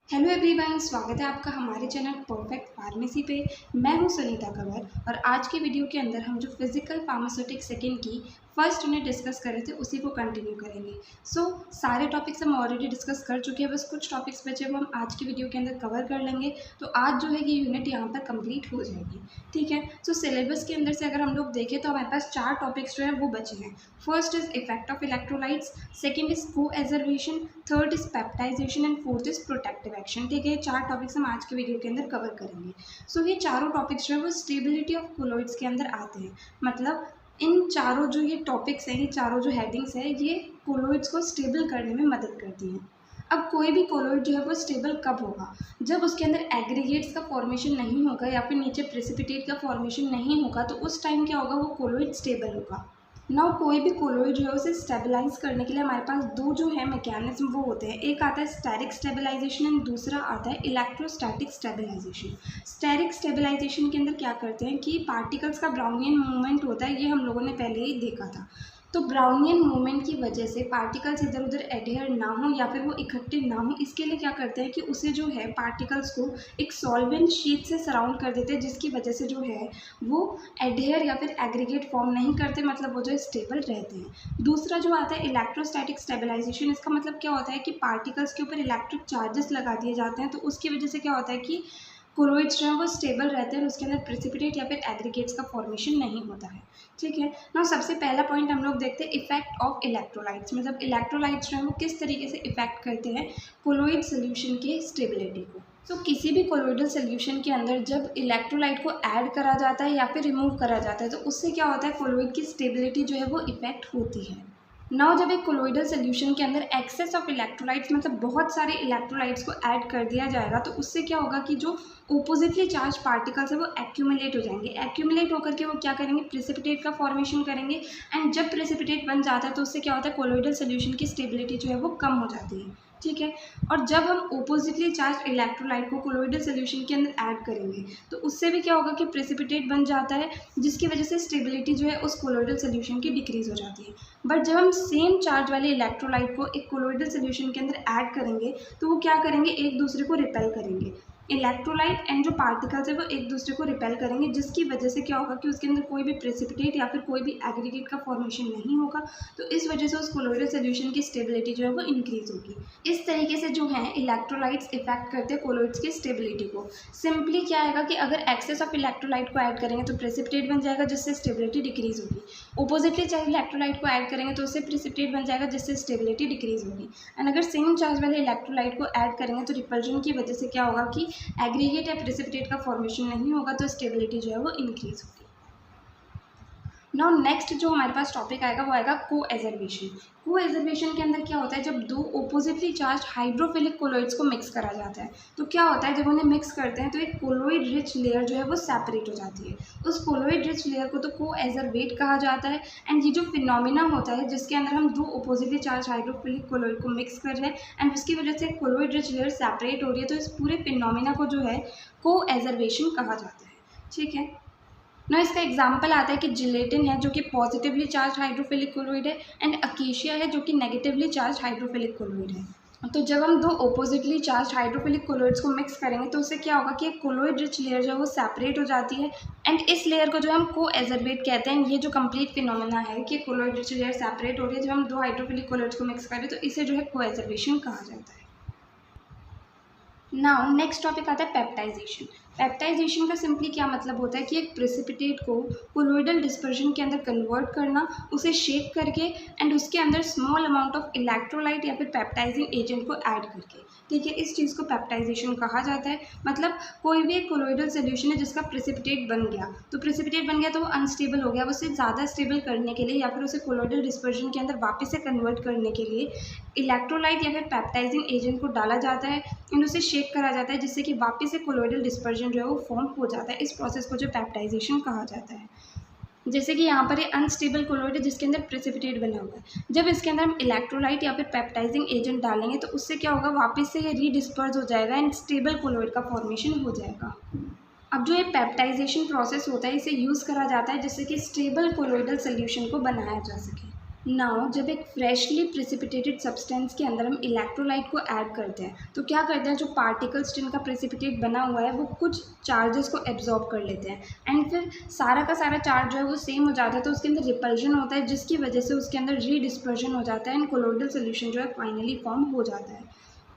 Hello everyone, स्वागत है आपका हमारे चैनल परफेक्ट फार्मेसी पे। मैं हूं सुनीता कंवर और आज की वीडियो के अंदर हम जो फिजिकल फार्मास्यूटिक्स सेकंड की फर्स्ट यूनिट डिस्कस कर रहे थे उसी को कंटिन्यू करेंगे। सारे टॉपिक्स हम ऑलरेडी डिस्कस कर चुके हैं, बस कुछ टॉपिक्स बचे वो हम आज की वीडियो के अंदर कवर कर लेंगे। तो आज जो है ये यूनिट यहाँ पर कंप्लीट हो जाएगी। ठीक है, सिलेबस के अंदर से अगर हम लोग देखें तो हमारे पास 4 टॉपिक्स जो है वो बचे हैं। First is effect of electrolytes, second is coagulation, third is peptization and fourth is protective action. ठीक है, 4 टॉपिक्स हम आज के वीडियो के अंदर कवर करेंगे। ये चारों टॉपिक्स जो है वो स्टेबिलिटी ऑफ कोलॉइड्स के अंदर आते हैं। मतलब इन चारों जो ये टॉपिक्स हैं, ये चारों जो हेडिंग्स हैं, ये कोलॉइड्स को स्टेबल करने में मदद करती हैं। अब कोई भी कोलॉइड जो है वो स्टेबल कब होगा? जब उसके अंदर एग्रीगेट्स का फॉर्मेशन नहीं होगा या फिर नीचे प्रेसिपिटेट का फॉर्मेशन नहीं होगा, तो उस टाइम क्या होगा, वो कोलॉइड स्टेबल होगा। नाउ कोई भी कोलॉइड जो है उसे स्टेबलाइज करने के लिए हमारे पास दो जो है मैकेनिज्म वो होते हैं। एक आता है स्टैटिक स्टेबलाइजेशन एंड दूसरा आता है इलेक्ट्रोस्टैटिक स्टेबलाइजेशन। स्टैटिक स्टेबलाइजेशन के अंदर क्या करते हैं कि पार्टिकल्स का ब्राउनियन मूवमेंट होता है, ये हम लोगों ने पहले ही देखा था। तो ब्राउनियन मूवमेंट की वजह से पार्टिकल्स इधर उधर एडहेयर ना हो या फिर वो इकट्ठे ना हो, इसके लिए क्या करते हैं कि उसे जो है पार्टिकल्स को एक सॉल्वेंट शीट से सराउंड कर देते हैं, जिसकी वजह से जो है वो एडहेयर या फिर एग्रीगेट फॉर्म नहीं करते, मतलब वो जो स्टेबल रहते हैं। दूसरा जो आता है इलेक्ट्रोस्टैटिक स्टेबलाइजेशन, इसका मतलब क्या होता है कि पार्टिकल्स के ऊपर इलेक्ट्रिक चार्जेस लगा दिए जाते हैं, तो उसकी वजह से क्या होता है कि कोलॉइड्स जो है वो स्टेबल रहते हैं और उसके अंदर प्रेसिपिटेट या फिर एग्रीगेट्स का फॉर्मेशन नहीं होता है। ठीक है ना, सबसे पहला पॉइंट हम लोग देखते हैं इफेक्ट ऑफ इलेक्ट्रोलाइट्स। मतलब इलेक्ट्रोलाइट्स जो है वो किस तरीके से इफेक्ट करते हैं कोलॉइड सोल्यूशन के स्टेबिलिटी को। किसी भी कोलॉइडल सोल्यूशन के अंदर जब इलेक्ट्रोलाइट को ऐड करा जाता है या फिर रिमूव करा जाता है, तो उससे क्या होता है, कोलॉइड की स्टेबिलिटी जो है वो इफेक्ट होती है। नाउ जब एक कोलॉइडल सोल्यूशन के अंदर एक्सेस ऑफ इलेक्ट्रोलाइट्स, मतलब बहुत सारे इलेक्ट्रोलाइट्स को ऐड कर दिया जाएगा, तो उससे क्या होगा कि जो ओपोजिटली चार्ज पार्टिकल्स है वो एक्यूमुलेट हो जाएंगे। एक्यूमुलेट होकर के वो क्या करेंगे, प्रेसिपिटेट का फॉर्मेशन करेंगे। एंड जब प्रेसिपिटेट बन जाता है तो उससे क्या होता है, कोलॉइडल सोल्यूशन की स्टेबिलिटी जो है वो कम हो जाती है। ठीक है, और जब हम ओपोजिटली चार्ज इलेक्ट्रोलाइट को कोलॉइडल सोल्यूशन के अंदर ऐड करेंगे तो उससे भी क्या होगा कि प्रेसिपिटेट बन जाता है, जिसकी वजह से स्टेबिलिटी जो है उस कोलॉइडल सोल्यूशन की डिक्रीज हो जाती है। बट जब हम सेम चार्ज वाले इलेक्ट्रोलाइट को एक कोलॉइडल सोल्यूशन के अंदर ऐड करेंगे तो वो क्या करेंगे, एक दूसरे को रिपेल करेंगे। इलेक्ट्रोलाइट एंड जो पार्टिकल्स है वो एक दूसरे को रिपेल करेंगे, जिसकी वजह से क्या होगा कि उसके अंदर कोई भी प्रेसिपिटेट या फिर कोई भी एग्रीगेट का फॉर्मेशन नहीं होगा। तो इस वजह से उस कोलॉइडल सोल्यूशन की स्टेबिलिटी जो है वो इंक्रीज होगी। इस तरीके से जो है इलेक्ट्रोलाइट्स इफेक्ट करते हैं कोलॉइड्स की स्टेबिलिटी को। सिंपली क्या आएगा कि अगर एक्सेस ऑफ इलेक्ट्रोलाइट को ऐड करेंगे तो प्रेसिपिटेट बन जाएगा, जिससे स्टेबिलिटी डिक्रीज होगी। ओपोजिटली चार्ज इलेक्ट्रोलाइट को ऐड करेंगे तो उससे प्रेसिपिटेट बन जाएगा, जिससे स्टेबिलिटी डिक्रीज होगी। एंड अगर सेम चार्ज वाले इलेक्ट्रोलाइट को ऐड करेंगे तो रिपल्जन की वजह से क्या होगा कि एग्रीगेट या प्रेसिपिटेट का फॉर्मेशन नहीं होगा, तो स्टेबिलिटी जो है वो इंक्रीज होगी। नाउ नेक्स्ट जो हमारे पास टॉपिक आएगा वो आएगा कोएजर्वेशन। कोएजर्वेशन के अंदर क्या होता है, जब दो ओपोजिटली चार्ज हाइड्रोफिलिक कोलॉइड्स को मिक्स करा जाता है तो क्या होता है, जब उन्हें मिक्स करते हैं तो एक कोलॉइड रिच लेयर जो है वो सेपरेट हो जाती है। उस कोलॉइड रिच लेयर को तो कोएजर्वेट कहा जाता है। एंड ये जो फिनोमिना होता है जिसके अंदर हम दो ओपोजिटली चार्ज हाइड्रोफिलिक कोलॉइड को मिक्स कर रहे हैं एंड उसकी वजह से कोलॉइड रिच लेयर सेपरेट हो रही है, तो इस पूरे फिनोमिना को जो है कोएजर्वेशन कहा जाता है। ठीक है ना, इसका एग्जाम्पल आता है कि जिलेटिन है जो कि पॉजिटिवली चार्ज हाइड्रोफिलिक कोलॉइड है एंड अकेशिया है जो कि नेगेटिवली चार्ज हाइड्रोफिलिक कोलॉइड है। तो जब हम दो ओपोजिटली चार्ज हाइड्रोफिलिक कोलॉइड्स को मिक्स करेंगे तो उससे क्या होगा कि एक कोलॉइड रिच लेयर जो है वो सेपरेट हो जाती है। एंड इस लेयर को जो हम कोएजर्वेट कहते हैं। ये जो कंप्लीट फिनोमेना है कि कोलॉइड रिच लेयर सेपरेट हो रही है जब हम दो हाइड्रोफिलिक कोलॉइड्स को मिक्स करें, तो इसे जो है कोएजर्वेशन कहा जाता है। नाउ नेक्स्ट टॉपिक आता है पेप्टाइजेशन। पेप्टाइजेशन का सिंपली क्या मतलब होता है कि एक प्रेसिपिटेट को कोलॉइडल डिस्पर्शन के अंदर कन्वर्ट करना, उसे शेक करके एंड उसके अंदर स्मॉल अमाउंट ऑफ इलेक्ट्रोलाइट या फिर पेप्टाइजिंग एजेंट को ऐड करके। ठीक है, इस चीज़ को पेप्टाइजेशन कहा जाता है। मतलब कोई भी एक कोलॉइडल सोल्यूशन है जिसका प्रेसिपिटेट बन गया, तो प्रेसिपिटेट बन गया तो वो अनस्टेबल हो गया, उसे ज़्यादा स्टेबल करने के लिए या फिर उसे कोलॉइडल डिस्पर्शन के अंदर वापस से कन्वर्ट करने के लिए इलेक्ट्रोलाइट या फिर पेप्टाइजिंग एजेंट को डाला जाता है एंड उसे शेक करा जाता है, जिससे कि वापस से कोलॉइडल डिस्पर्जन जो है वो फॉर्म हो जाता है। इस प्रोसेस को जो पेप्टाइजेशन कहा जाता है। जैसे कि यहाँ पर ये अनस्टेबल कोलॉइड है जिसके अंदर प्रेसिपिटेट बना हुआ है। जब इसके अंदर हम इलेक्ट्रोलाइट या फिर पेप्टाइजिंग एजेंट डालेंगे तो उससे क्या होगा, वापस से ये रीडिस्पर्स हो जाएगा एंड स्टेबल कोलॉइड का फॉर्मेशन हो जाएगा। अब जो ये पेप्टाइजेशन प्रोसेस होता है इसे यूज़ करा जाता है जिससे कि स्टेबल कोलॉइडल सोल्यूशन को बनाया जा सके। नाउ जब एक फ्रेशली प्रेसिपिटेटेड सब्सटेंस के अंदर हम इलेक्ट्रोलाइट को ऐड करते हैं तो क्या करते हैं, जो पार्टिकल्स जिनका प्रेसिपिटेट बना हुआ है वो कुछ चार्जेस को एब्जॉर्ब कर लेते हैं एंड फिर सारा का सारा चार्ज जो है वो सेम हो जाता है, तो उसके अंदर रिपल्जन होता है जिसकी वजह से उसके अंदर रीडिस्पर्जन हो जाता है एंड कोलोइडल सोल्यूशन जो है फाइनली फॉर्म हो जाता है।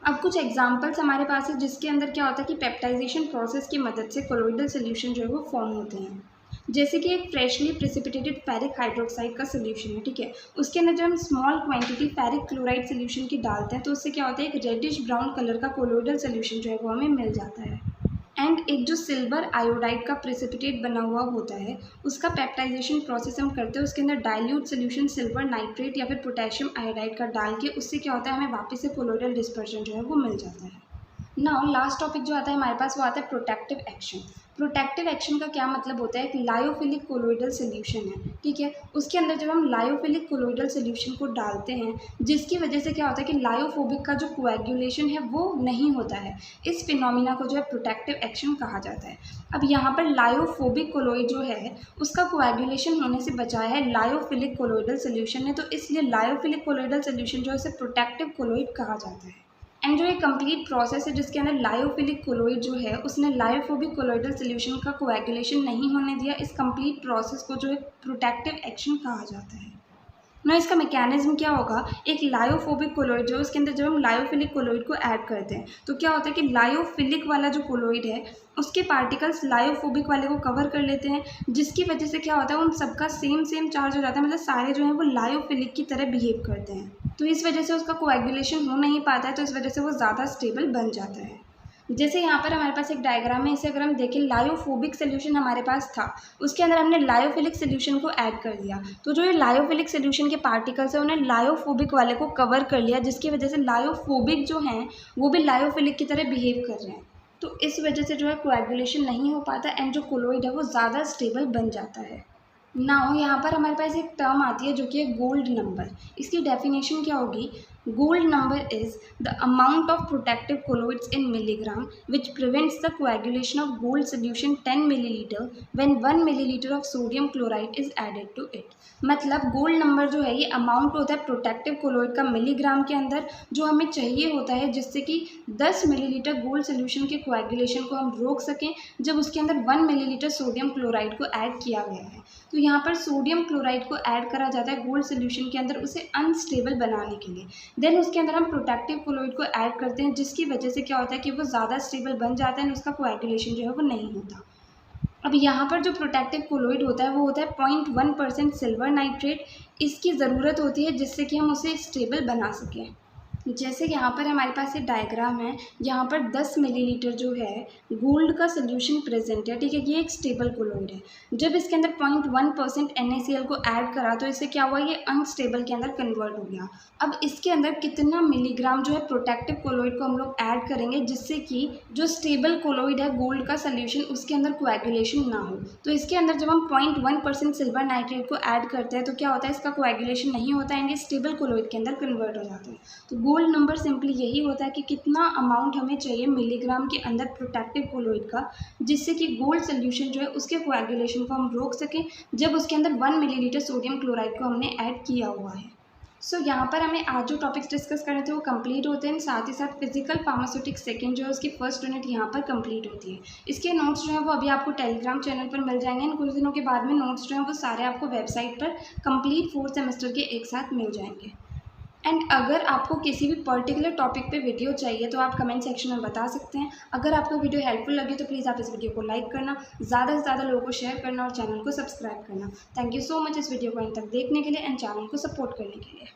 अब कुछ एग्जांपल्स हमारे पास है जिसके अंदर क्या होता है कि पेप्टाइजेशन प्रोसेस की मदद से कोलोइडल सोल्यूशन जो है वो फॉर्म होते हैं। जैसे कि एक फ्रेशली प्रेसिपिटेटेड फेरिक हाइड्रोक्साइड का सोल्यूशन है, ठीक है, उसके अंदर जब हम small quantity ferric chloride solution की डालते हैं तो उससे क्या होता है, एक रेडिश ब्राउन कलर का कोलोइडल सोल्यूशन जो है वो हमें मिल जाता है। एंड एक जो सिल्वर आयोडाइड का प्रेसिपिटेट बना हुआ होता है उसका पेप्टाइजेशन प्रोसेस हम करते हैं, उसके अंदर डाइल्यूट सोल्यूशन सिल्वर नाइट्रेट या फिर पोटेशियम आयोडाइड का डाल के उससे क्या होता है, हमें वापस से कोलोइडल डिस्पर्जन जो है वो मिल जाता है। नाउ लास्ट टॉपिक जो आता है हमारे पास वो आता है प्रोटेक्टिव एक्शन। प्रोटेक्टिव एक्शन का क्या मतलब होता है, एक लायोफिलिक कोलोइडल सोल्यूशन है, ठीक है, उसके अंदर जब हम लायोफिलिक कोलोइडल सोल्यूशन को डालते हैं जिसकी वजह से क्या होता है कि लायोफोबिक का जो कोएगुलेशन है वो नहीं होता है, इस फिनोमिना को जो है प्रोटेक्टिव एक्शन कहा जाता है। अब यहाँ पर लायोफोबिक कोलोइड जो है उसका कोएगुलेशन होने से बचाया है लायोफिलिक कोलोइडल सोल्यूशन ने, तो इसलिए लायोफिलिक कोलोइडल सोल्यूशन जो है उसे प्रोटेक्टिव कोलोइड कहा जाता है। एंड जो ये कंप्लीट प्रोसेस है जिसके अंदर लायोफिलिक कोलोइड जो है उसने लायोफोबिक कोलोइडल सोल्यूशन का कोएगुलेशन नहीं होने दिया, इस कंप्लीट प्रोसेस को जो है प्रोटेक्टिव एक्शन कहा जाता है। ना इसका मैकेनिज्म क्या होगा, एक लायोफोबिक कोलोइड जो है उसके अंदर जब हम लायोफिलिक कोलोइड को ऐड करते हैं तो क्या होता है कि लायोफिलिक वाला जो कोलोइड है उसके पार्टिकल्स लायोफोबिक वाले को कवर कर लेते हैं, जिसकी वजह से क्या होता है उन सबका सेम सेम चार्ज हो जाता है, मतलब सारे जो हैं वो लायोफिलिक की तरह बिहेव करते हैं, तो इस वजह से उसका कोएगुलेशन हो नहीं पाता है, तो इस वजह से वो ज़्यादा स्टेबल बन जाता है। जैसे यहाँ पर हमारे पास एक डायग्राम है, इसे अगर हम देखें लायोफोबिक सोल्यूशन हमारे पास था, उसके अंदर हमने लायोफिलिक सोल्यूशन को ऐड कर दिया, तो जो ये लायोफिलिक सोल्यूशन के पार्टिकल्स हैं उन्हें लायोफोबिक वाले को कवर कर लिया, जिसकी वजह से लायोफोबिक जो हैं वो भी लायोफिलिक की तरह बिहेव कर रहे हैं, तो इस वजह से जो है कोएगुलेशन नहीं हो पाता एंड जो कोलोइड है वो ज़्यादा स्टेबल बन जाता है। नाउ यहाँ पर हमारे पास एक टर्म आती है जो कि है गोल्ड नंबर। इसकी डेफिनेशन क्या होगी, gold number is the amount of protective colloids in milligram which prevents the coagulation of gold solution 10 millilitre when 1 millilitre of sodium chloride is added to it. मतलब gold number जो है ये amount होता है protective colloid का milligram के अंदर जो हमें चाहिए होता है जिससे कि 10 मिलीलीटर गोल्ड सोल्यूशन के कोएगुलेशन को हम रोक सकें जब उसके अंदर 1 मिलीलीटर सोडियम क्लोराइड को ऐड किया गया है। तो यहाँ पर सोडियम क्लोराइड को ऐड करा जाता है गोल्ड सोल्यूशन के अंदर उसे अनस्टेबल बनाने के लिए, देन उसके अंदर हम प्रोटेक्टिव कोलोइड को ऐड करते हैं जिसकी वजह से क्या होता है कि वो ज़्यादा स्टेबल बन जाता है और उसका कोएगुलेशन जो है वो नहीं होता। अब यहाँ पर जो प्रोटेक्टिव कोलोइड होता है वो होता है 0.1% सिल्वर नाइट्रेट, इसकी ज़रूरत होती है जिससे कि हम उसे स्टेबल बना सकें। जैसे यहाँ पर हमारे पास ये डायग्राम है, यहाँ पर 10 मिलीलीटर जो है गोल्ड का सोल्यूशन प्रेजेंट है, ठीक है, ये एक स्टेबल कोलोइड है। जब इसके अंदर 0.1% NaCl को ऐड करा तो इससे क्या हुआ, ये अनस्टेबल के अंदर कन्वर्ट हो गया। अब इसके अंदर कितना मिलीग्राम जो है प्रोटेक्टिव कोलोइड को हम लोग ऐड करेंगे जिससे कि जो स्टेबल कोलोइड है गोल्ड का सोल्यूशन उसके अंदर कोएगुलेशन ना हो, तो इसके अंदर जब हम 0.1% सिल्वर नाइट्रेट को ऐड करते हैं तो क्या होता है, इसका कोएगुलेशन नहीं होता है, ये स्टेबल कोलोइड के अंदर कन्वर्ट हो जाता है। तो गोल्ड नंबर सिंपली यही होता है कि कितना अमाउंट हमें चाहिए मिलीग्राम के अंदर प्रोटेक्टिव कोलोइड का जिससे कि गोल्ड सोल्यूशन जो है उसके कोएगुलेशन को हम रोक सकें जब उसके अंदर 1 मिलीलीटर सोडियम क्लोराइड को हमने ऐड किया हुआ है। सो यहाँ पर हमें आज जो टॉपिक्स डिस्कस करने थे वो कंप्लीट होते हैं, साथ ही साथ फिजिकल फार्मास्यूटिक्स सेकंड जो है उसकी फर्स्ट यूनिट यहाँ पर कंप्लीट होती है। इसके नोट्स जो है वो अभी आपको टेलीग्राम चैनल पर मिल जाएंगे एंड कुछ दिनों के बाद में नोट्स जो हैं वो सारे आपको वेबसाइट पर कंप्लीट 4th सेमेस्टर के एक साथ मिल जाएंगे। एंड अगर आपको किसी भी पर्टिकुलर टॉपिक पे वीडियो चाहिए तो आप कमेंट सेक्शन में बता सकते हैं। अगर आपको वीडियो हेल्पफुल लगे तो प्लीज़ आप इस वीडियो को लाइक करना, ज़्यादा से ज़्यादा लोगों को शेयर करना और चैनल को सब्सक्राइब करना। थैंक यू सो मच इस वीडियो को अंत तक देखने के लिए एंड चैनल को सपोर्ट करने के लिए।